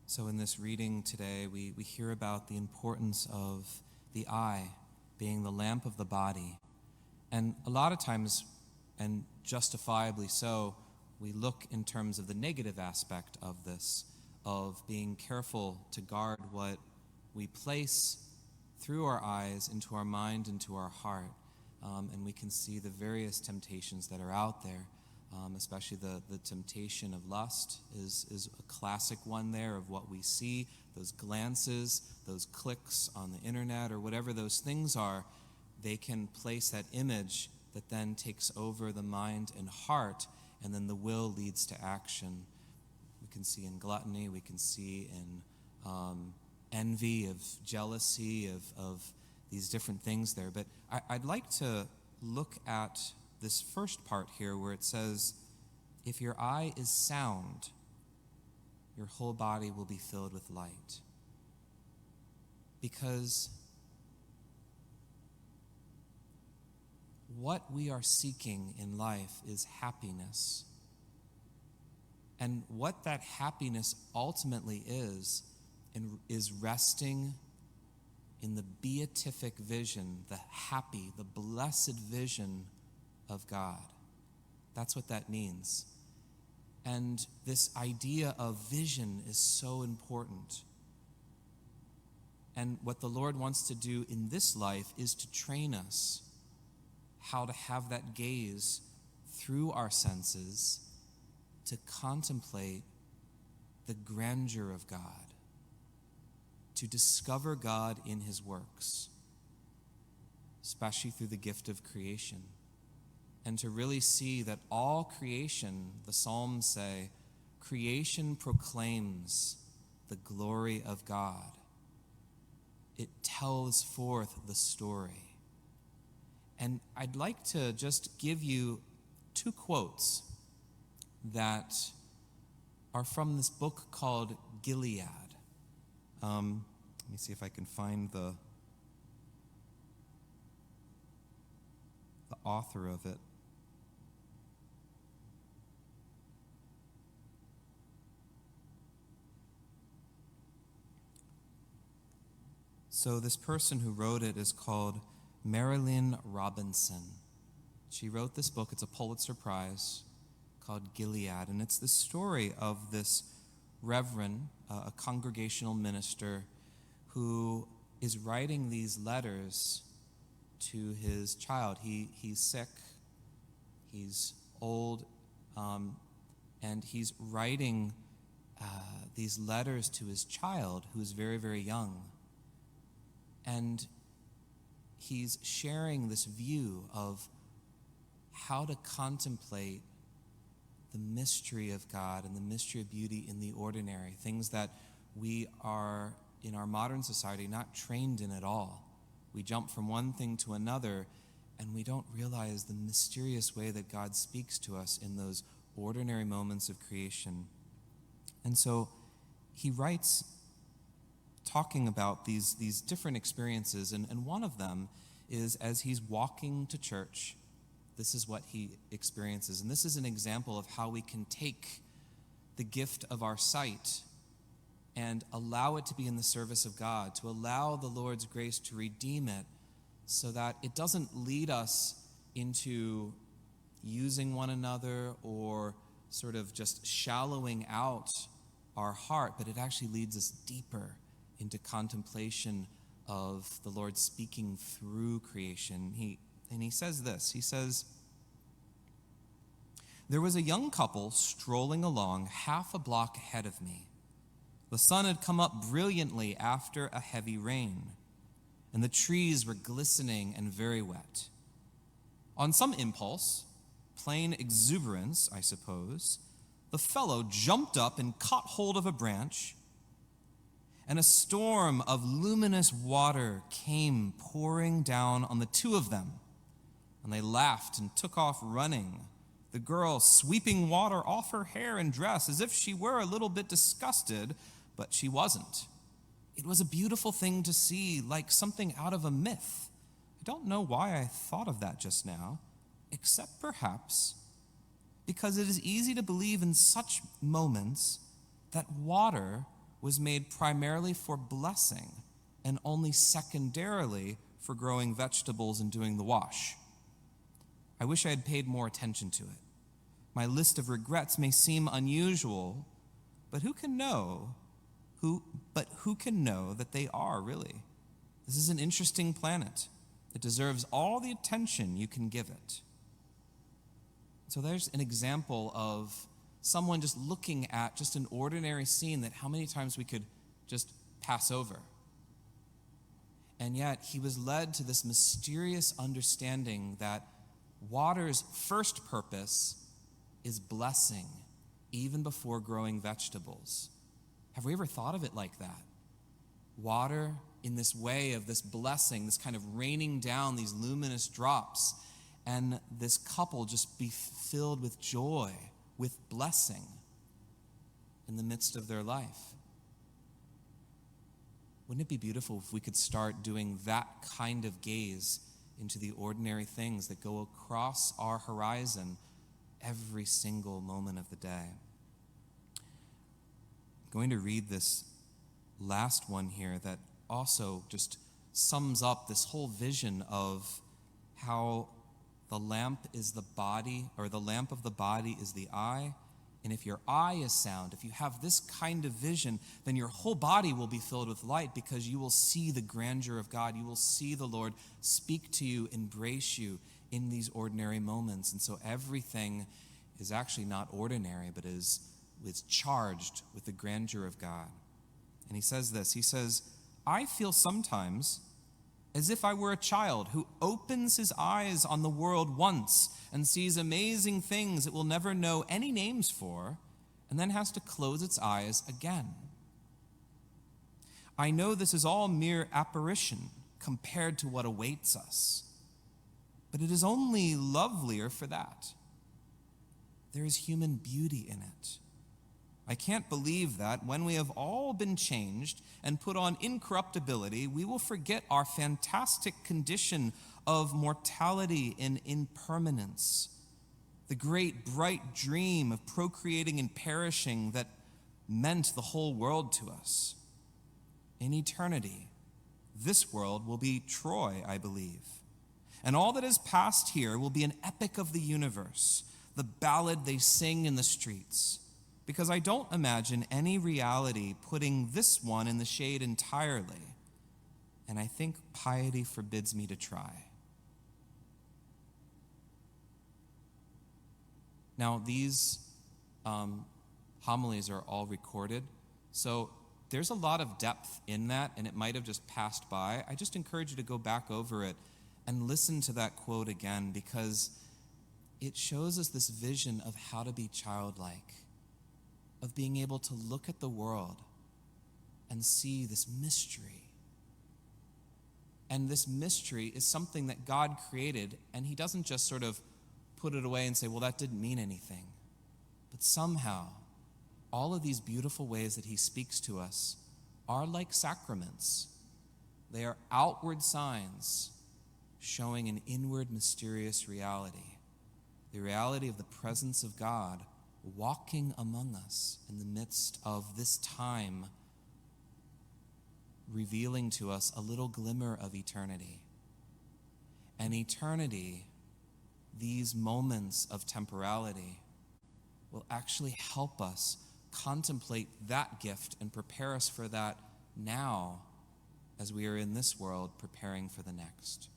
So in this reading today, we hear about the importance of the eye being the lamp of the body. And a lot of times, and justifiably so, we look in terms of the negative aspect of this, of being careful to guard what we place through our eyes into our mind, into our heart. And we can see the various temptations that are out there. Especially the temptation of lust is a classic one there of what we see, those glances, those clicks on the internet or whatever those things are. They can place that image that then takes over the mind and heart, and then the will leads to action. We can see in gluttony, we can see in envy, of jealousy, of these different things there. But I'd like to look at this first part here where it says, if your eye is sound, your whole body will be filled with light. Because what we are seeking in life is happiness. And what that happiness ultimately is resting in the beatific vision, the happy, the blessed vision of God. That's what that means. And this idea of vision is so important. And what the Lord wants to do in this life is to train us how to have that gaze through our senses to contemplate the grandeur of God, to discover God in his works, especially through the gift of creation. And to really see that all creation, the Psalms say, creation proclaims the glory of God. It tells forth the story. And I'd like to just give you two quotes that are from this book called Gilead. Let me see if I can find the author of it. So this person who wrote it is called Marilyn Robinson. She wrote this book. It's a Pulitzer Prize called Gilead. And it's the story of this reverend, a congregational minister, who is writing these letters to his child. He's sick, he's old, and he's writing these letters to his child, who's very, very young. And he's sharing this view of how to contemplate the mystery of God and the mystery of beauty in the ordinary, things that we are, in our modern society, not trained in at all. We jump from one thing to another, and we don't realize the mysterious way that God speaks to us in those ordinary moments of creation. And so he writes talking about these different experiences, and one of them is as he's walking to church, this is what he experiences. And this is an example of how we can take the gift of our sight and allow it to be in the service of God, to allow the Lord's grace to redeem it so that it doesn't lead us into using one another or sort of just shallowing out our heart, but it actually leads us deeper into contemplation of the Lord speaking through creation. He says this, he says, "There was a young couple strolling along half a block ahead of me. The sun had come up brilliantly after a heavy rain, and the trees were glistening and very wet. On some impulse, plain exuberance, I suppose, the fellow jumped up and caught hold of a branch, and a storm of luminous water came pouring down on the two of them, and they laughed and took off running, the girl sweeping water off her hair and dress as if she were a little bit disgusted, but she wasn't. It was a beautiful thing to see, like something out of a myth. I don't know why I thought of that just now, except perhaps because it is easy to believe in such moments that water was made primarily for blessing and only secondarily for growing vegetables and doing the wash. I wish I had paid more attention to it. My list of regrets may seem unusual, but who can know that they are really? This is an interesting planet. It deserves all the attention you can give it. So there's an example of someone just looking at just an ordinary scene that how many times we could just pass over. And yet he was led to this mysterious understanding that water's first purpose is blessing, even before growing vegetables. Have we ever thought of it like that? Water in this way of this blessing, this kind of raining down these luminous drops, and this couple just be filled with joy, with blessing in the midst of their life. Wouldn't it be beautiful if we could start doing that kind of gaze into the ordinary things that go across our horizon every single moment of the day? I'm going to read this last one here that also just sums up this whole vision of how the lamp is the body, or the lamp of the body is the eye. And if your eye is sound, if you have this kind of vision, then your whole body will be filled with light because you will see the grandeur of God. You will see the Lord speak to you, embrace you in these ordinary moments. And so everything is actually not ordinary, but is charged with the grandeur of God. And he says this, he says, I feel sometimes as if I were a child who opens his eyes on the world once and sees amazing things it will never know any names for, and then has to close its eyes again. I know this is all mere apparition compared to what awaits us, but it is only lovelier for that. There is human beauty in it. I can't believe that when we have all been changed and put on incorruptibility, we will forget our fantastic condition of mortality and impermanence, the great bright dream of procreating and perishing that meant the whole world to us. In eternity, this world will be Troy, I believe, and all that is past here will be an epic of the universe, the ballad they sing in the streets. Because I don't imagine any reality putting this one in the shade entirely, and I think piety forbids me to try. Now, these homilies are all recorded, so there's a lot of depth in that, and it might have just passed by. I just encourage you to go back over it and listen to that quote again, because it shows us this vision of how to be childlike, of being able to look at the world and see this mystery. And this mystery is something that God created, and he doesn't just sort of put it away and say, well, that didn't mean anything. But somehow, all of these beautiful ways that he speaks to us are like sacraments. They are outward signs showing an inward mysterious reality, the reality of the presence of God walking among us in the midst of this time, revealing to us a little glimmer of eternity. And eternity, these moments of temporality, will actually help us contemplate that gift and prepare us for that now as we are in this world preparing for the next.